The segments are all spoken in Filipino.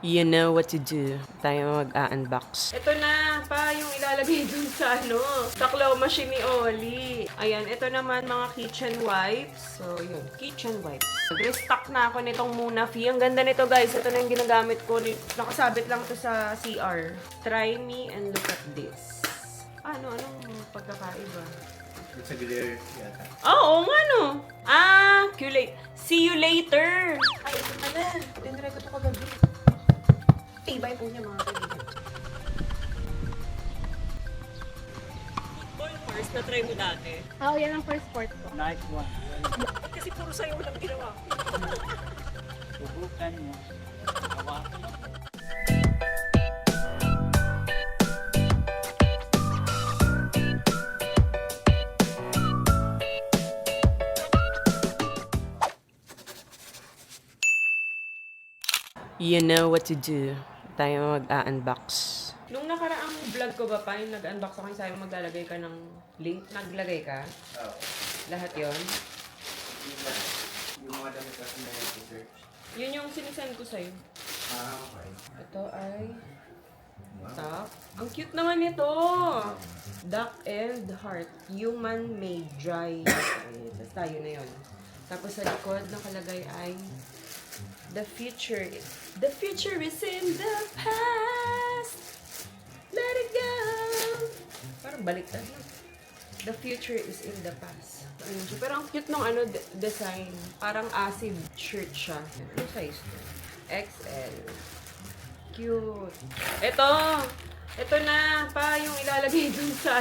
You know what to do. Tayo mag-unbox. Ito na pa yung ilalagay dun sa sa claw machine ni Oli. Ayan, ito naman mga kitchen wipes. So, yun, kitchen wipes. Restock na ako nitong Munafee. Ang ganda nito, guys. Ito na yung ginagamit ko. Nakasabit lang to sa CR. Try me and look at this. Anong pagkakaiba? It's a glitter yata. Oo nga, no? See you later! Ay, ito pala. Tinry ko ito kagabi. Tibay po niya, mga kaibigan. Football first, na-try mo dati. Oo, yan ang first sport ko. Nice one. Kasi puro sa'yo lang ginawa ko. Subukan mo. Hawakan mo. You know what to do. Tayo mag-unbox. Nung nakaraang vlog ko ba pa, yung nag-unbox ako, sabi mo maglalagay ka ng link. Naglagay ka? Oo. Lahat yon. Yung mga damit kasi na search. Yun yung sinisend ko sa'yo. Okay. Ito ay top. Ang cute naman nito! Duck and heart. Human-made dry. Tapos tayo na yun. Tapos sa likod, nakalagay ay the future is in the past. Let it go. Parang baliktad na. The future is in the past. Ayun siya. Pero ang cute nung design. Parang acid shirt siya. Ano size to? XL. Cute. Ito na pa yung ilalagay dun sa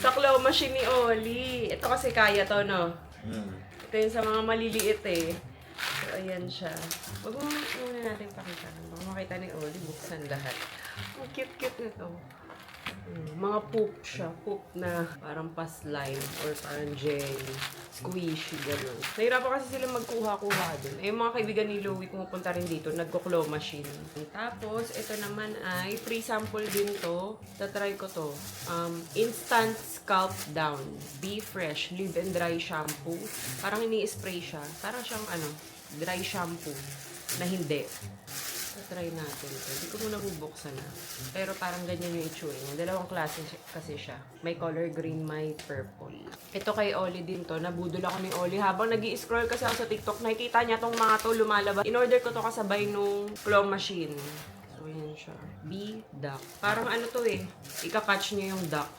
sa claw machine ni Oli. Ito kasi kaya to, no? Ito yung sa mga maliliit eh. So, ayan siya. Huwag muna natin pakita. Baka makita ni Oli, buksan lahat. Ang cute-cute nito. Mga poop siya. Poop na parang pa-slime or parang jelly. Squishy, gano'n. Nahirapan kasi sila magkuha-kuha dun. Eh, yung mga kaibigan ni Louie pumupunta rin dito, nagko-claw machine. Tapos, ito naman ay free sample din to. Tatry ko to. Instant Scalp Down. Be Fresh. Live and Dry Shampoo. Parang ini-spray siya. Parang siyang dry shampoo na hindi. Try natin ito. Hindi ko muna bubuksan na. Pero parang ganyan yung itsura niya. Dalawang klase kasi siya. May color green, may purple. Ito kay Oli din to. Nabudol ako ni Oli. Habang nag-i-scroll kasi ako sa TikTok, nakikita niya tong mga to lumalabas. In-order ko to kasabay nung claw machine. So, yan siya. B-duck. Parang to eh. Ika-catch niyo yung duck.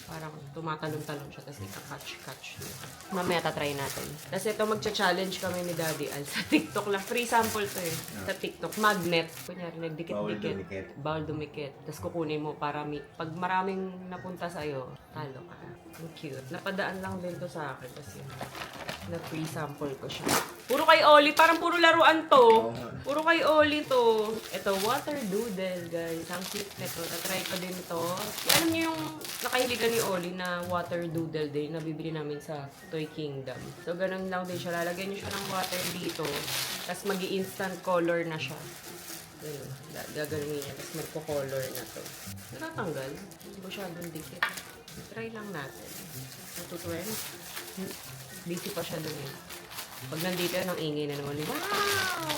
Parang tumatalon-talon siya, tapos ika-catch niya. Mamaya tatry natin. Tapos ito, magcha-challenge kami ni Daddy Al sa TikTok lang. Free sample to eh. Sa TikTok. Magnet. Kunyari, nagdikit-dikit. Bawal dumikit. Tapos kukunin mo para pag maraming napunta sa'yo, talo ka. Ang cute. Napadaan lang din to sa akin kasi na-free sample ko siya. Puro kay Oli. Parang puro laruan to. Puro kay Oli to. Ito, water doodle, guys. Ang cute nito. Tatry ko din to. Alam niyo yung nakahiligan ni Oli na water doodle din na bibili namin sa Toy Kingdom. So, ganun lang din siya. Lalagyan niyo siya ng water dito. Tapos magi-instant color na siya. Ayun. Gaganunin niya. Tapos magko-color na to. Natatanggal. Hindi ko siya dikit. Try lang natin. Matutuin. Busy pa siya dun eh. Pag nandito yan, ang ingay na naman. Wow!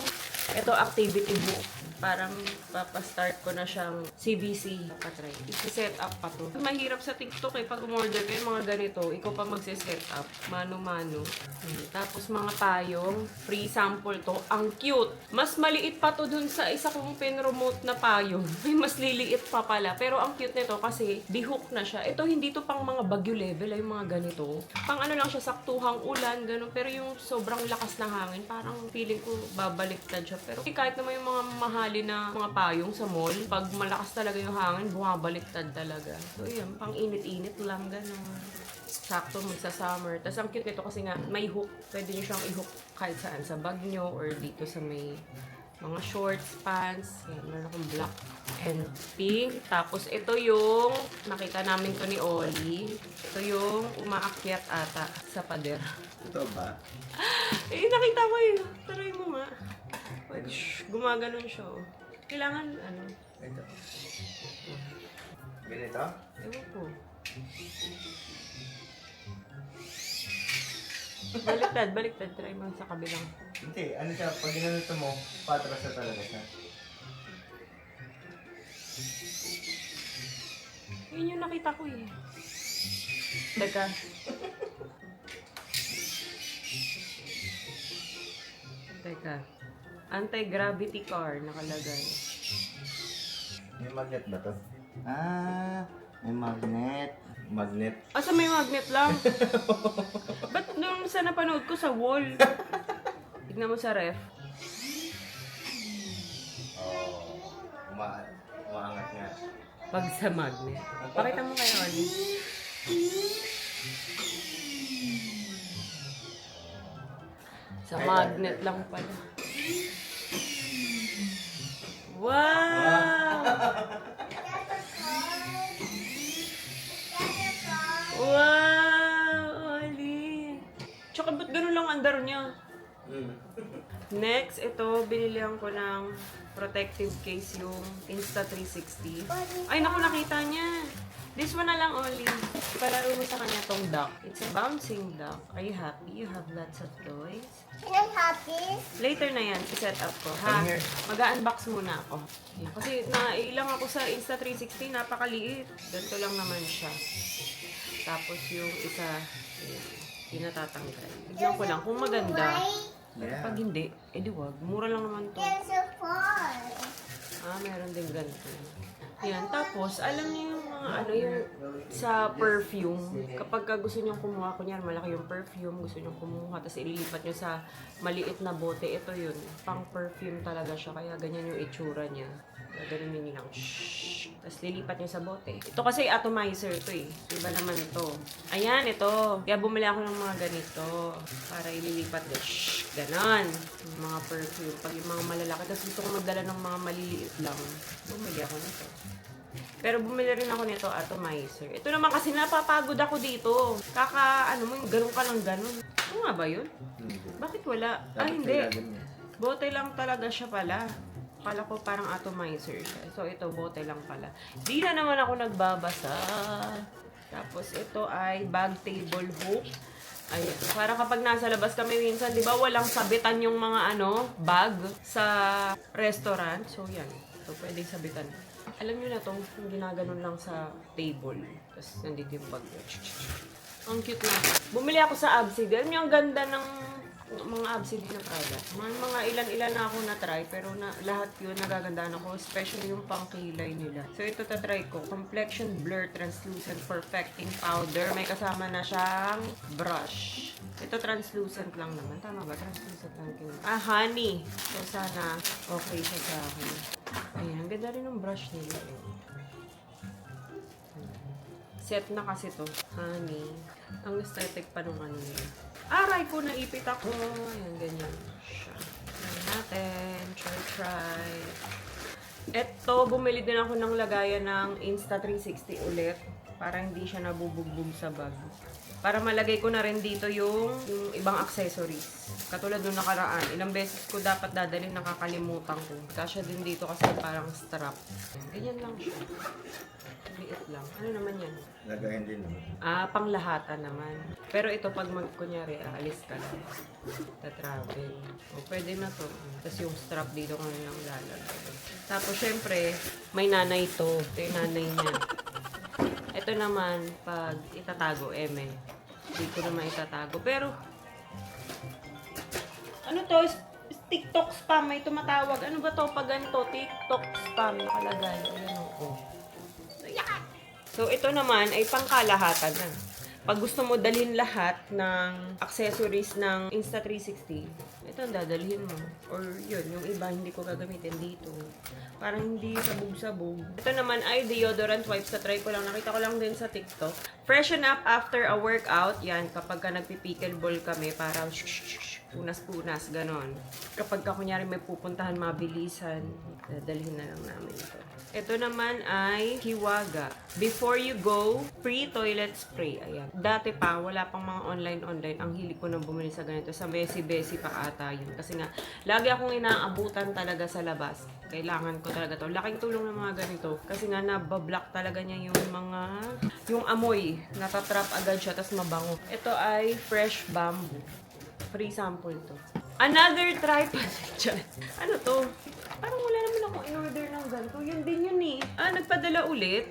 Ito, activity book. Parang papastart ko na siyang CBC. Patry. I-set up pa to. Mahirap sa TikTok eh. Pag umorder kayo mga ganito, ikaw pa magse-set up. Mano-mano. Tapos mga payong. Free sample to. Ang cute. Mas maliit pa to dun sa isa kong pin-remote na payong. May mas liliit pa pala. Pero ang cute nito kasi bihook na siya. Ito hindi to pang mga bagyo level ay mga ganito. Pang lang siya, saktuhang ulan, ganun. Pero yung sobrang lakas na hangin, parang feeling ko babaliktad siya. Pero kahit naman yung mga mahalin na mga payong sa mall, pag malakas talaga yung hangin, bumabaliktad talaga. So yun, pang init-init lang, ganun. Sakto magsa-summer. Tapos ang cute nito kasi nga, may hook. Pwede nyo siyang i-hook kahit saan. Sa bag nyo or dito sa may mga shorts, pants. Yan, meron akong black and pink. Tapos ito yung, nakita namin to ni Oli. Ito yung umaakyat ata sa pader. Ito ba? Eh, nakita ko yun. Taray mo nga. Wait, gumaganon siya. Kailangan, Ito. Ganito? Ewan ko. Baliktad. Try mo sa kabilang. Hindi, ano siya, pag ginanito mo, patras na talaga siya. Yun yung nakita ko eh. Teka. Anti-gravity car nakalagay. May magnet ba to? Ah, may magnet. Magnet. Asa may magnet lang? Ba't nung sa napanood ko sa wall? Tignan mo sa ref. Oh, umaangat nga. Pag sa magnet. Pakita mo kayo, Oli. Sa magnet lang pala. Wow! Wow, Oli! Tsaka ba't ganun lang andar niya? Next, ito, binilihan ko ng protective case yung Insta360. Ay, naku, nakita niya. This one na lang, Oli. Palaro mo sa kanya tong duck. It's a bouncing duck. Are you happy? You have lots of toys? I'm happy. Later na yan, i-set up ko, ha? Come here. Mag-unbox muna ako. Yan. Kasi nailang ako sa Insta360, napakaliit. Ganito lang naman siya. Tapos yung isa, ayan, pinatatanggal. Tignan ko lang kung maganda. Pero Yeah. pag hindi, edi wag. Mura lang naman to. There's a fun. Meron din ganito. Yan. Tapos, alam niyo yung mga ano yung sa perfume. Kapag ka gusto niyo kumuha, kunyari malaki yung perfume, gusto niyo kumuha, tapos ililipat niyo sa maliit na bote, ito yun. Pang perfume talaga siya, kaya ganyan yung itsura niya. Ganun yun lang. Shhh. Tapos lilipat niyo sa bote. Ito kasi atomizer to eh. Iba naman to. Ayan, ito. Kaya bumili ako ng mga ganito. Para ililipat niyo. Shhh. Ganon. Yung mga perfume. Pag yung mga malalaki. Tapos gusto ko magdala ng mga maliliit lang. Bumili ako nito. Pero bumili rin ako nito, atomizer. Ito naman kasi napapagod ako dito. Ano mo, ganun ka lang ganun. Ano nga ba yun? Bakit wala? Hindi. Bote lang talaga siya pala. Akala ko parang atomizer siya. So, ito, bote lang pala. Di na naman ako nagbabasa. Tapos, ito ay bag table hook. Ayan. Para kapag nasa labas kami minsan, di ba, walang sabitan yung mga bag sa restaurant. So, yan. So, pwedeng sabitan. Alam nyo na to, yung ginaganon lang sa table. Tapos, nandito yung bag. Ang cute na. Bumili ako sa Absid. Alam nyo, ang ganda ng mga Absid na product. Mga ilan-ilan na ako na-try, pero lahat yun nagagandahan ako, especially yung pangkilay nila. So, ito tatry ko. Complexion Blur Translucent Perfecting Powder. May kasama na siyang brush. Ito translucent lang naman. Tama ba? Translucent lang. Honey. So, sana okay siya sa akin. Ayan, ganda rin yung brush nila. Set na kasi to. Honey. Ang aesthetic pa nung nila. Aray ko, naipit ako. Ayan, ganyan siya. Try natin. Try. Eto, bumili din ako ng lagayan ng Insta360 ulit. Para hindi siya nabubugbog sa bag. Para malagay ko na rin dito yung ibang accessories. Katulad nung nakaraan. Ilang beses ko dapat dadalhin, nakakalimutan ko. Kasya din dito kasi parang strap. Ganyan lang siya. Liit lang. Ano naman yan? Lagayan din naman. Panglahatan naman. Pero ito pag kunyari, alis ka lang. Ta-travel. O, pwede na to. Tapos yung strap dito ko lang lalagay. Tapos syempre, may nanay to. Ito yung nanay niya. Ito naman, pag itatago, hindi ko naman itatago. Pero, ano to? TikTok spam. May tumatawag. Ano ba to? Pag ganito, TikTok spam nakalagay. Ayan o. So, ito naman ay pangkalahatan na. Pag gusto mo dalhin lahat ng accessories ng Insta360, ito ang dadalhin mo. Or yun, yung iba hindi ko gagamitin dito. Parang hindi sabog-sabog. Ito naman ay deodorant wipes. Try ko lang. Nakita ko lang din sa TikTok. Freshen up after a workout. Yan, kapag ka nagpipickleball kami, para punas-punas, ganon. Kapag kunyari may pupuntahan mabilisan, dadalhin na lang namin ito. Ito naman ay Hiwaga. Before you go, free toilet spray. Ayan. Dati pa, wala pang mga online. Ang hilig ko nang bumili sa ganito. Sa Besi pa ata yun. Kasi nga, lagi akong inaabutan talaga sa labas. Kailangan ko talaga to. Laking tulong ng mga ganito. Kasi nga, nabablock talaga niya yung amoy. Natatrap agad siya, tapos mabango. Ito ay fresh bamboo. Free sample to. Another tripod dyan. Ano to? Parang wala naman akong in-order ng ganito. Yun din yun eh. Nagpadala ulit.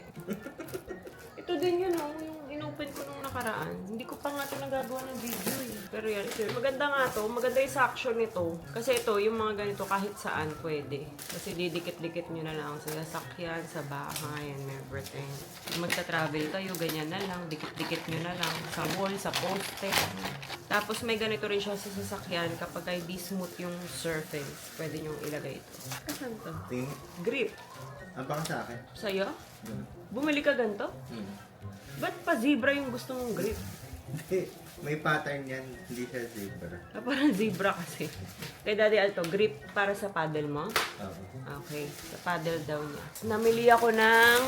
Ito din yun oh. Yung in-open ko nung nakaraan. Hindi ko pa nga ito nagagawa ng video eh. Pero yan, ito. Maganda nga to. Maganda yung suction nito. Kasi ito, yung mga ganito kahit saan pwede. Kasi didikit-dikit nyo na lang sa sasakyan, sa bahay, and everything. Magta-travel kayo, ganyan na lang. Dikit-dikit nyo na lang. Sa wall, sa poste. Tapos may ganito rin siya sa sasakyan kapag ay di smooth yung surface. Pwede nyo ilagay ito. Kasan to? Tingin. Grip. Baka sa akin. Sa'yo? Bumili ka ganito? Ba't pa zebra yung gusto mong grip? Hindi. May pattern yan. Hindi siya zebra. Parang zebra kasi. Kay Daddy Alto, grip para sa paddle mo? Oo. Okay, sa paddle daw niya. Namili ako ng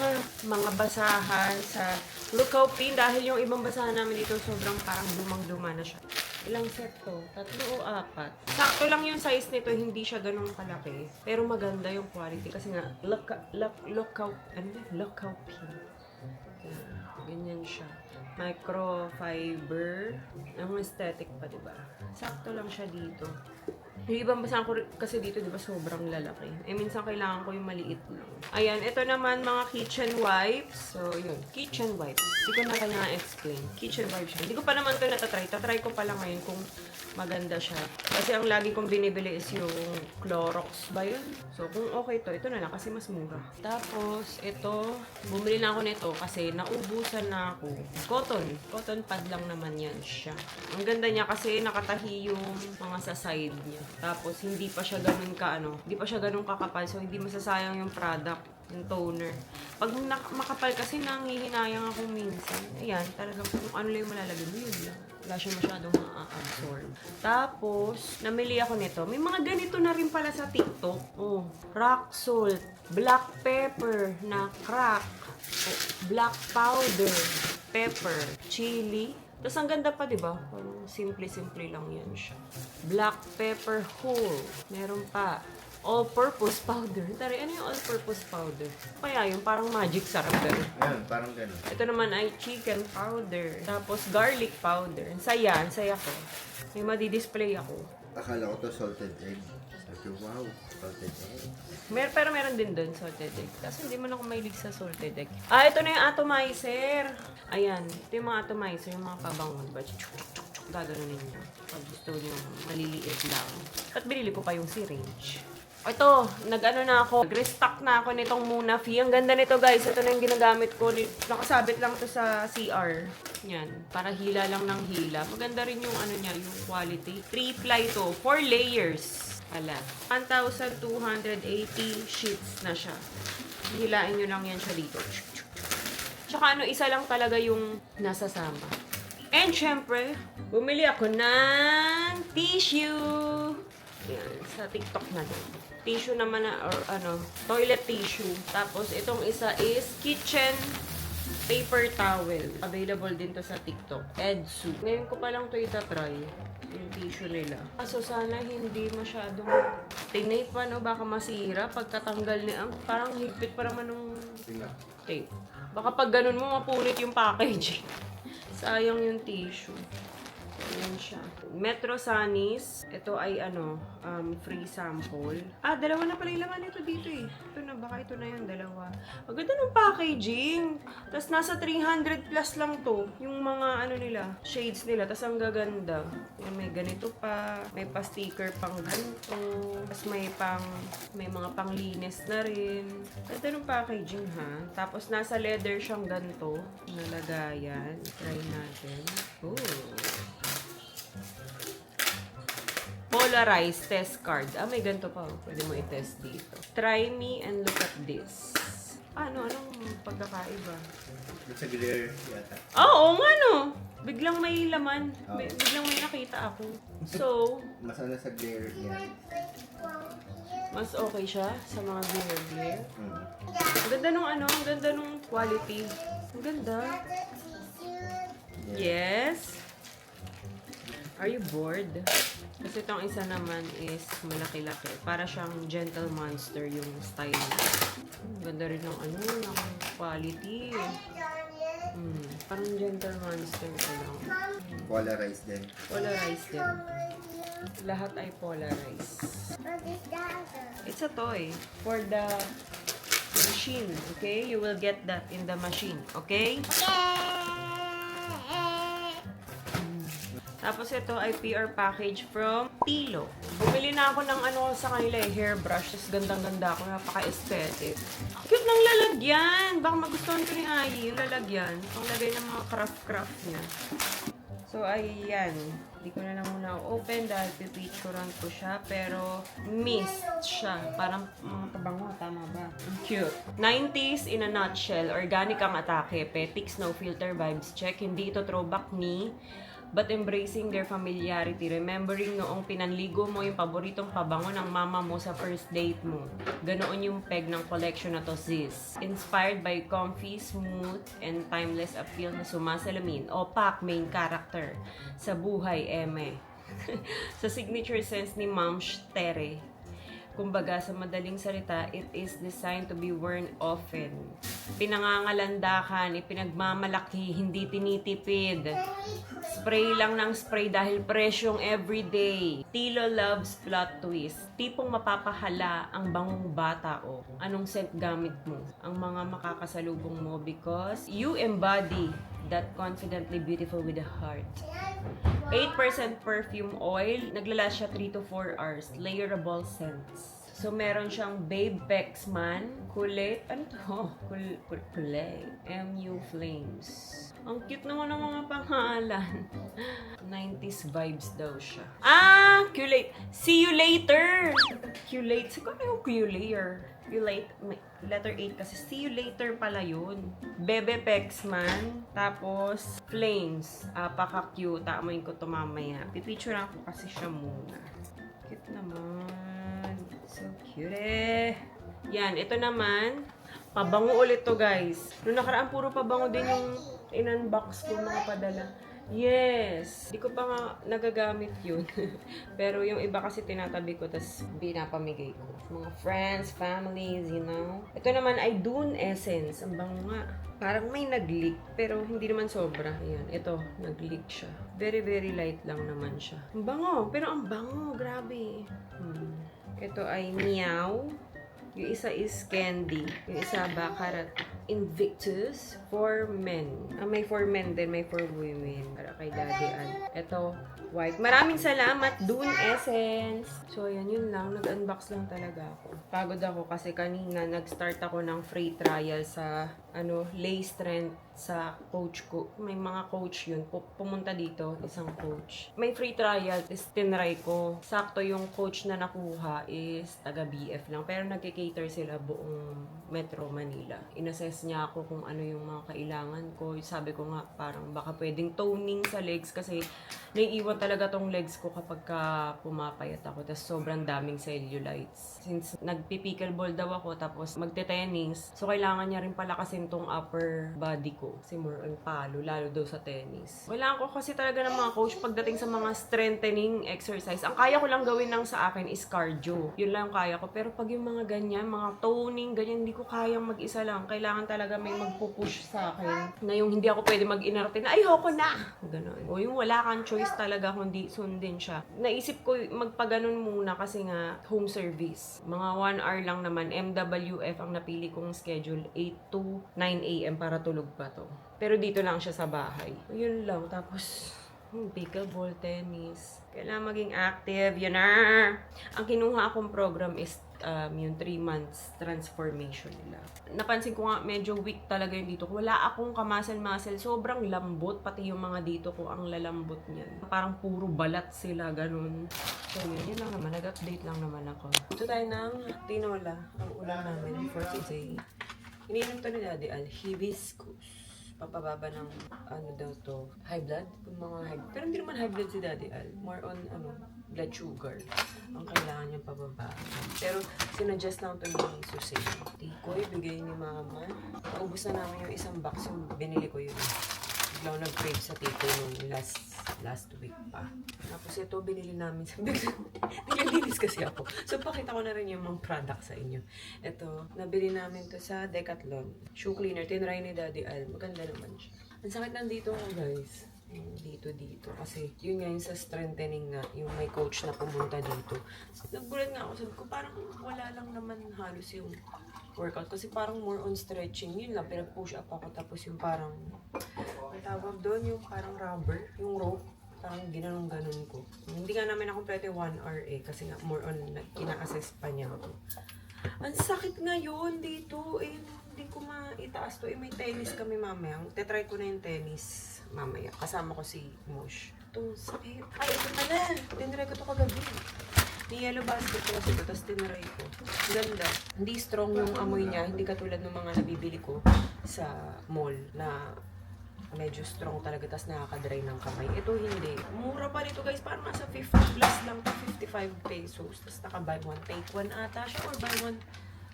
mga basahan sa Lukaw Pin dahil yung ibang basahan namin dito sobrang parang lumang-luma na siya. Ilang set to? 3 o 4. Sakto lang yung size nito, hindi siya ganun kalaki. Pero maganda yung quality kasi nga, Lukaw Pin. Ganyan siya. Microfiber. Ang aesthetic pa, diba? Sakto lang siya dito. Yung ibang basahan ko kasi dito, diba, sobrang lalaki. Minsan kailangan ko yung maliit lang. Ayan, ito naman mga kitchen wipes. So, yun. Kitchen wipes. Hindi ko na kanya explain. Kitchen wipes siya. Hindi ko pa naman ito natatry. Tatry ko pa lang ngayon kung maganda siya. Kasi ang lagi kong binibili is yung Clorox ba yun? So, kung okay ito na lang kasi mas mura. Tapos, ito, bumili na ako nito kasi naubusan na ako. Cotton pad lang naman yan siya. Ang ganda niya kasi nakatahi yung mga sa side niya. Tapos, hindi pa siya ganun hindi pa siya ganun kakapal. So, hindi masasayang yung product, yung toner. Pag makapal kasi nanghihinayang ako minsan. Ayan, talagang kung ano lang yung malalagay mo, yun lang. Wala siya masyadong ma-absorb. Tapos, namili ako nito. May mga ganito na rin pala sa TikTok. Oh, rock salt, black pepper na crack, black powder, pepper, chili. Tapos ang ganda pa, di ba? Simple-simple lang yan siya. Black pepper whole. Meron pa. All-purpose powder. Tari, ano yung all-purpose powder? Kaya yung parang magic sarap ganun. Ayun, parang gano'n. Ito naman ay chicken powder. Tapos garlic powder. Ang saya ko. May madi-display ako. Akala ko to salted egg. Sabi, wow, salted egg. Pero meron din doon salted egg. Kasi hindi man ako mahilig sa salted egg. Ito na yung atomizer. Ayan. Ito yung mga atomizer, yung mga pabangon. Gaganunin nyo. Pag gusto nyo, maliliit lang. At binili ko pa yung syringe. Ito, nag-restock na ako nitong Munafee. Ang ganda nito, guys. Ito na yung ginagamit ko. Nakasabit lang to sa CR. Yan, para hila lang ng hila. Maganda rin yung niya, yung quality. 3-ply to, 4 layers. 1,280 sheets na siya. Hilain nyo lang yan siya dito. Tsaka isa lang talaga yung nasasama. And syempre, bumili ako ng tissue. Yan, sa TikTok na din. Tissue naman toilet tissue. Tapos itong isa is kitchen paper towel. Available din to sa TikTok. Edsu. Ngayon ko pa lang to itatry. Yung tissue nila. So sana hindi masyadong tinape pa, no? Baka masira pagkatanggal niya. Parang higpit pa naman nung tape. Baka pag ganun mo, mapunit yung packaging. Sayang yung tissue. Ayan siya. Metro Sanis. Ito ay free sample. Dalawa na pala yung laman nito dito eh. Ito na, baka ito na yung dalawa. Ang ganda ng packaging. Tapos nasa 300 plus lang to. Yung mga nila, shades nila. Tapos ang gaganda. Yan, may ganito pa. May pa-sticker pang ganito. Tapos may mga panglinis na rin. Ganda ng packaging ha. Tapos nasa leather siyang ganito. Nalagayan. Try natin. Oh. Polarized test card. May ganito pa. Pwede mo i-test dito. Try me and look at this. Anong pagkakaiba? Sa glare yata. Oo nga no. Biglang may laman. Oo. Biglang may nakita ako. So, Mas ano sa glare yan. mas okay siya sa mga glare. Mm. Ang ganda nung ang ganda nung quality. Ang ganda. Yes. Are you bored? Kasi itong isa naman is malaki-laki. Para siyang gentle monster yung style niya. Ang ganda rin ng ng quality. Parang gentle monster ko lang. Polarized din. Polarized din. Lahat ay polarized. It's a toy for the machine, okay? You will get that in the machine, okay? Tapos ito ay PR package from Tilo. Bumili na ako ng sa kanila hairbrush. Tapos gandang-ganda ako. Napaka-aesthetic. Cute ng lalagyan. Baka magustuhan ko ni Ai yung lalagyan. Panglagay ng mga craft-craft niya. So, ayan. Hindi ko na lang muna open dahil pipicturean ko siya. Pero, mist siya. Parang kabango. Tama ba? Cute. 90s in a nutshell. Organic ang atake. Petics, no filter vibes check. Hindi ito throwback me. But embracing their familiarity. Remembering noong pinanligo mo yung paboritong pabango ng mama mo sa first date mo. Ganoon yung peg ng collection na to, sis. Inspired by comfy, smooth, and timeless appeal na sumasalamin o pak main character sa buhay, eme. Sa signature sense ni Ma'am Tere. Kumbaga, sa madaling salita, it is designed to be worn often. Pinangangalandakan, ipinagmamalaki, hindi tinitipid. Spray lang ng spray dahil presyong everyday. Tilo loves plot twist. Tipong mapapahala ang bangong bata o anong scent gamit mo. Ang mga makakasalubong mo because you embody that confidently beautiful with a heart. 8% perfume oil. Naglalast siya 3 to 4 hours. Layerable scents. So, meron siyang Babe Pexman, Kulay, ano to? Kulay, MU Flames. Ang cute naman ng mga pangalan. 90s vibes daw siya. Culate. See you later! Culate. Siguro yung Culayer. Culate. Letter 8 kasi. See you later pala yun. Bebe Pexman. Tapos, Flames. Paka-cute. Taamoyin ko ito mamaya. Pipicturean ko kasi siya muna. Cute naman. So cute eh. Yan, ito naman. Pabango ulit to guys. Noong nakaraan puro pabango din yung in-unbox ko mga padala. Yes! Di ko pa nga nagagamit yun. Pero yung iba kasi tinatabi ko tas binapamigay ko. Mga friends, families, you know. Ito naman ay Dune Essence. Ang bango nga. Parang may nag-leak, pero hindi naman sobra. Ayan, ito, nag-leak siya. Very, very light lang naman siya. Ang bango, pero ang bango, grabe. Ito ay Meow. Yung isa is Candy. Yung isa Baccarat Invictus for men. May for men din, may for women. Para kay Daddy Ann. Ito, white. Maraming salamat, Dune Essence. So, ayan, yun lang. Nag-unbox lang talaga ako. Pagod ako kasi kanina nag-start ako ng free trial sa Lace Trend sa coach ko. May mga coach yun. Pumunta dito, isang coach. May free trial, is tinry ko. Sakto yung coach na nakuha is taga BF lang. Pero nagki-cater sila buong Metro Manila. Inassess niya ako kung ano yung mga kailangan ko. Sabi ko nga, parang baka pwedeng toning sa legs kasi naiiwan talaga tong legs ko kapag pumapayat ako. Tapos sobrang daming cellulites. Since nagpi-pickleball daw ako tapos magte-tennis, so kailangan niya rin palakasin tong upper body ko. Kasi more on palo, lalo daw sa tennis. Kailangan ko kasi talaga ng mga coach pagdating sa mga strengthening exercise. Ang kaya ko lang gawin ng sa akin is cardio. Yun lang kaya ko. Pero pag yung mga ganyan, mga toning, ganyan, hindi ko kayang mag-isa lang. Kailangan talaga may magpupush sa akin. Na yung hindi ako pwede mag-inarte na, ay, hoko na! Ganon. O yung wala kang choice talaga kundi sundin siya. Naisip ko magpaganon muna kasi nga home service. Mga 1 hour lang naman. MWF ang napili kong schedule. 8 to 9 a.m. para tulog pa to. Pero dito lang siya sa bahay. Yun lang. Tapos, pickleball, tennis. Kailangan maging active. Yun na! Ang kinuha akong program is yung 3 months transformation nila. Napansin ko nga medyo weak talaga yung dito ko. Wala akong kamasal-masal. Sobrang lambot. Pati yung mga dito ko ang lalambot niyan. Parang puro balat sila. Ganun. So yun lang naman. Nag-update lang naman ako. Ito tayo ng tinola. Ang ulam namin for today. Iniinom to ni Daddy Al, hibiscus. Papababa ng ano daw to, high blood? Yung mga high, pero hindi naman high blood si Daddy Al. More on blood sugar. Ang kailangan niyang pababa. Pero sinuggest lang to ni Susay. Tikoy, bigay ni Mama. Naubos na namin yung isang box yung binili ko yun. Bigla ako nag-crave sa tikoy nung last week pa. Tapos ito, binili namin sa nililinis kasi ako. So, pakita ko na rin yung mga product sa inyo. Ito, nabili namin to sa Decathlon. Shoe cleaner. Tinry ni Daddy Al. Maganda naman siya. Ang sakit nandito ko, guys. Dito. Kasi, yun nga yung sa strengthening nga. Yung may coach na pumunta dito. Naggulat nga ako. Sabi ko, parang wala lang naman halos yung workout. Kasi parang more on stretching. Yun lang, pinag-push up ako. Tapos yung parang, ang tawag doon, yung parang rubber, yung rope. Parang ginanong-ganon ko. Hindi nga namin na kompleto yung 1 hour kasi nga more on ina-assess pa niya ako. Ang sakit ngayon dito. Hindi ko maitaas to. May tennis kami mamaya. Tetry ko na yung tennis mamaya. Kasama ko si Mosh. Itong sakit. Ay, ito pala. Tinry ko to kagabi. May yellow basket ko kasi ito, tapos tinry ko. Ganda. Hindi strong yung amoy niya. Hindi katulad ng mga nabibili ko sa mall na medyo strong talaga, tas nakaka-dry ng kamay. Ito hindi. Mura pa nito guys, parang nasa 50 plus lang to, 55 pesos. Tas naka buy one take one ata siya, or buy one,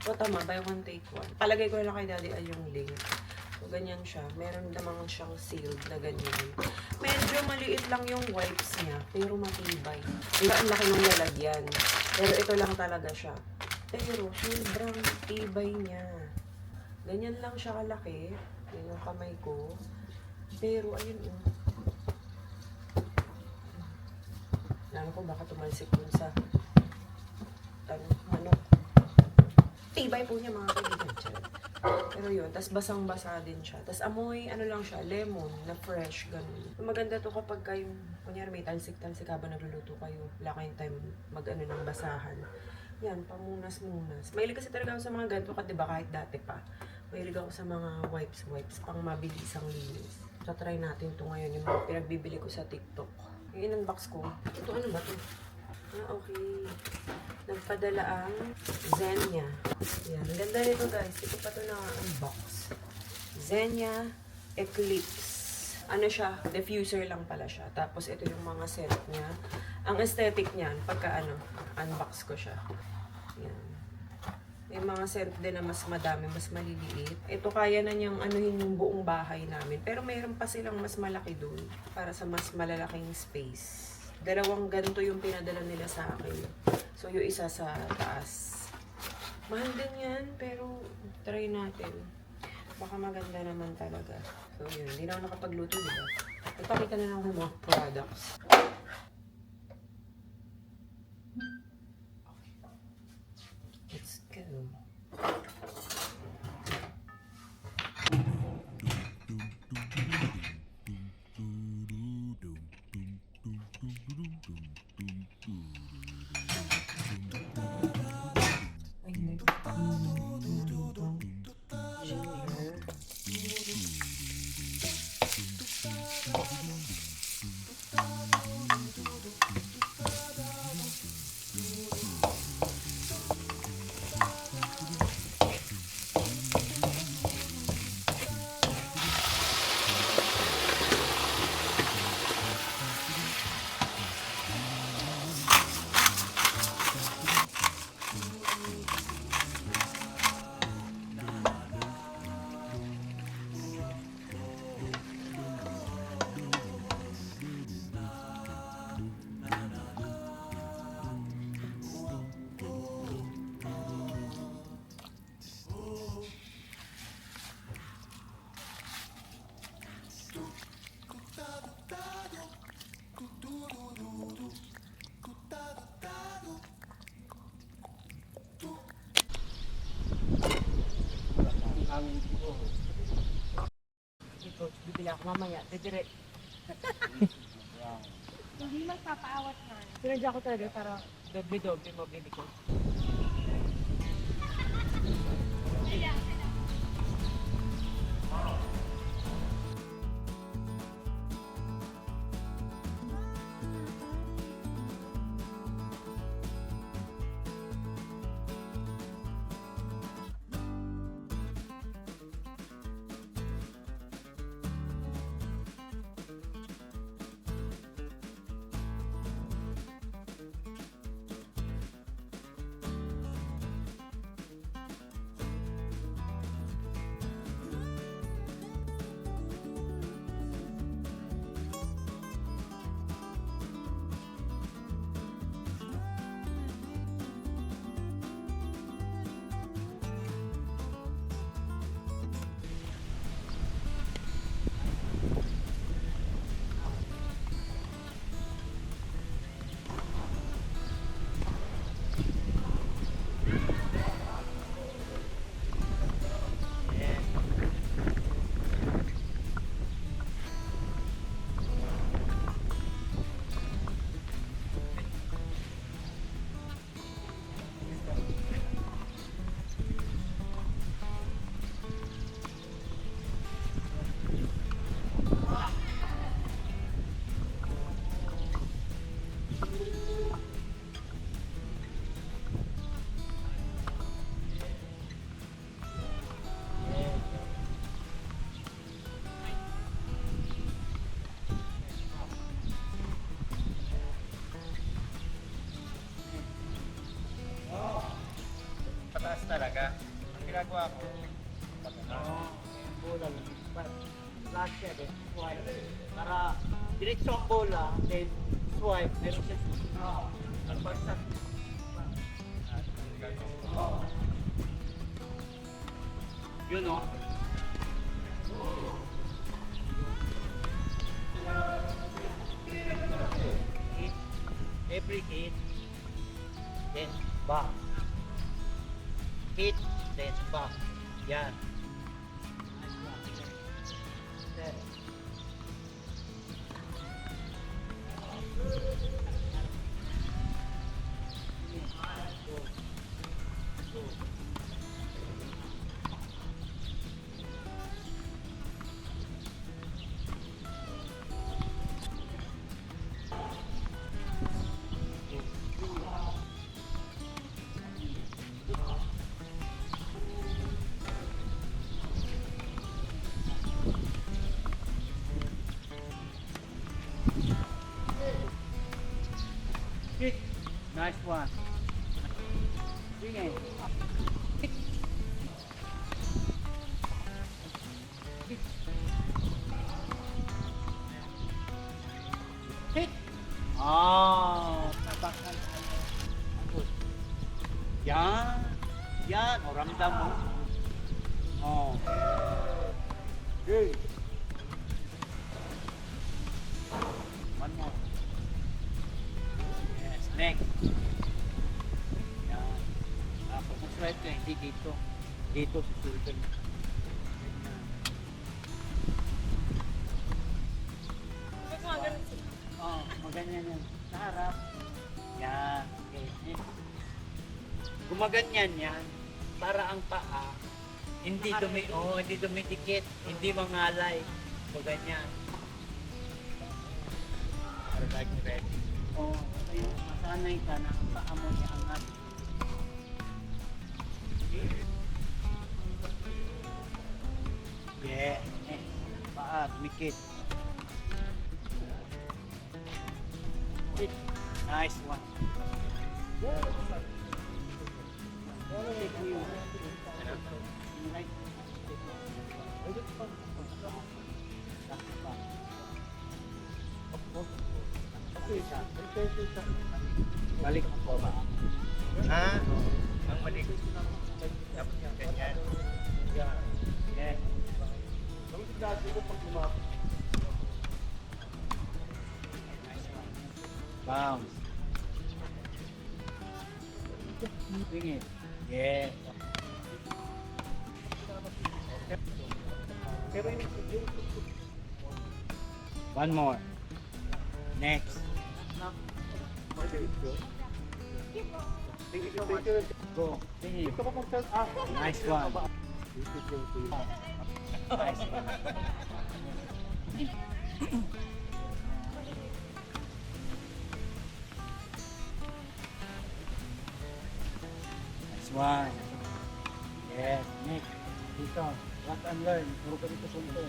tama, buy one take one. Palagay ko lang kay Daddy Al yung link. So ganyan siya. Meron namang siyang sealed na ganyan. Medyo maliit lang yung wipes niya, pero matibay. Diba ang laki ng lalagyan. Pero ito lang talaga siya. Pero sobrang tibay niya. Ganyan lang siya kalaki. Yan yung kamay ko. Pero, ayun alam ko baka tumalsik dun sa manok. Tibay po niya mga kaibigan. Pero yun, tas basang-basa din siya. Tas amoy, lang siya, lemon na fresh, ganun. Maganda to kapag kayong, kunyari may talsik-talsik habang nagluluto kayo. Wala kayong time ng basahan. Yan, pamunas-munas. Mahilig kasi talaga ako sa mga ganito, diba kahit dati pa. Mahilig ako sa mga wipes, pang mabilisang linis. So, try natin ito ngayon, yung mga pinagbibili ko sa TikTok. Yung in-unbox ko. Ito, ano ba ito? Okay. Nagpadala ang Zenya. Yan. Ang ganda nito guys. Ito pa ito na-unbox. Zenya Eclipse. Ano siya? Diffuser lang pala siya. Tapos ito yung mga set niya. Ang aesthetic niyan, pagka unbox ko siya. Yan. May mga scent din na mas madami, mas maliliit. Ito kaya na niyang anuhin yung buong bahay namin. Pero mayroon pa silang mas malaki doon para sa mas malalaking space. Dalawang ganito yung pinadala nila sa akin. So yung isa sa taas. Mahal din yan, pero try natin. Baka maganda naman talaga. So yun, hindi na ako nakapagluto, diba? Ipakita na lang ako mga products. Let's go. Ito, bibili ako mamaya. Dire. Hindi magpapaawat na. Sinadya ko talaga para doble-doble mabili ko. talaga. Ang ginagawa ko, bola lang. But last year, then swipe. Para diretso ang bola, then swipe. Meron siya ang bagsak. Yun o. Hit. Every hit, then back. Hit, then back. Yan. Then, hit. Nice one. Bring it. Hit. Hit. Hit. Oh, tapakan tayo. Good. Yan. Yan. O, ramdam mo. Oh. Good. One more. Yes, next. Yan. Kung mag-swipe ka, hindi dito. Dito, susunod ka. Bakit mga ganun siya? Oh, maganyan yan. Sa harap. Yan. Okay. Next. Gumaganyan yan para ang paa hindi hindi dumidikit, hindi mangalay. So ganyan. Para lagi ready. Oh, kaya masanay ka na ang paa mo niya angat. Yeah. Paa, dumikit. Nice one. Balik po ba? ha? Ang mali. Dapat yung ganyan. Yeah. Bounce. Bring it. Yeah. One more. Next. Go. Bring it. Nice one. Nice one. Nice one. Yes, next. Dito. Watch and learn. Puro ka dito punto.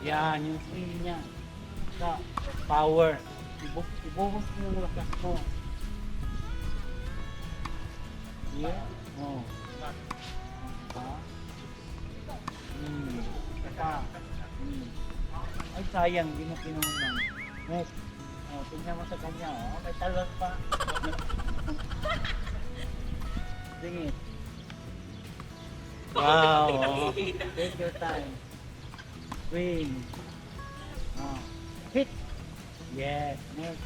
Yan, yung swing niya. Sa power. Ibuhos mo yung lakas mo. Yeah. Oh. Diba? Ay, sayang. Hindi mo pinunan. Next. Oh, tingnan mo sa kanya. Oh, may talon pa. Sing it. Wow. Oh. Take your time. Swing. Oh. Hit. Yes. Next.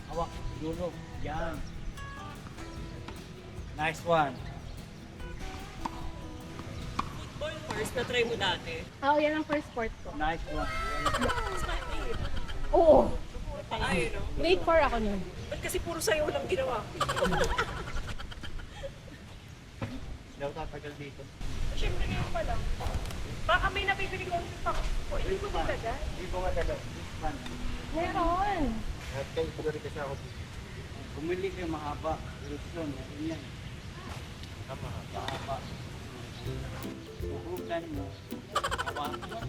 Hawak. Dulo. Yan. Nice one. Football first, na-try mo dati. Oo, yan ang first sport ko. Nice one. Oo. Ay, no? Grade 4 ako nun. Ba't kasi puro sayo lang ginawa ko? Daw tatagal dito. Siyempre ngayon pa lang. Baka may nabibili ko sa pako. Hindi ko talaga. Hindi ko matagal. This one. Meron. At kayo, siguro kasi ako. Bumili kayo mahaba. Direksyon. Yan. Mahaba. Huhugan mo. Hawakan mo.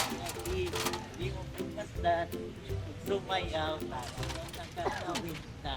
Di mo pinasdan, sumayaw, parang nakakawin na.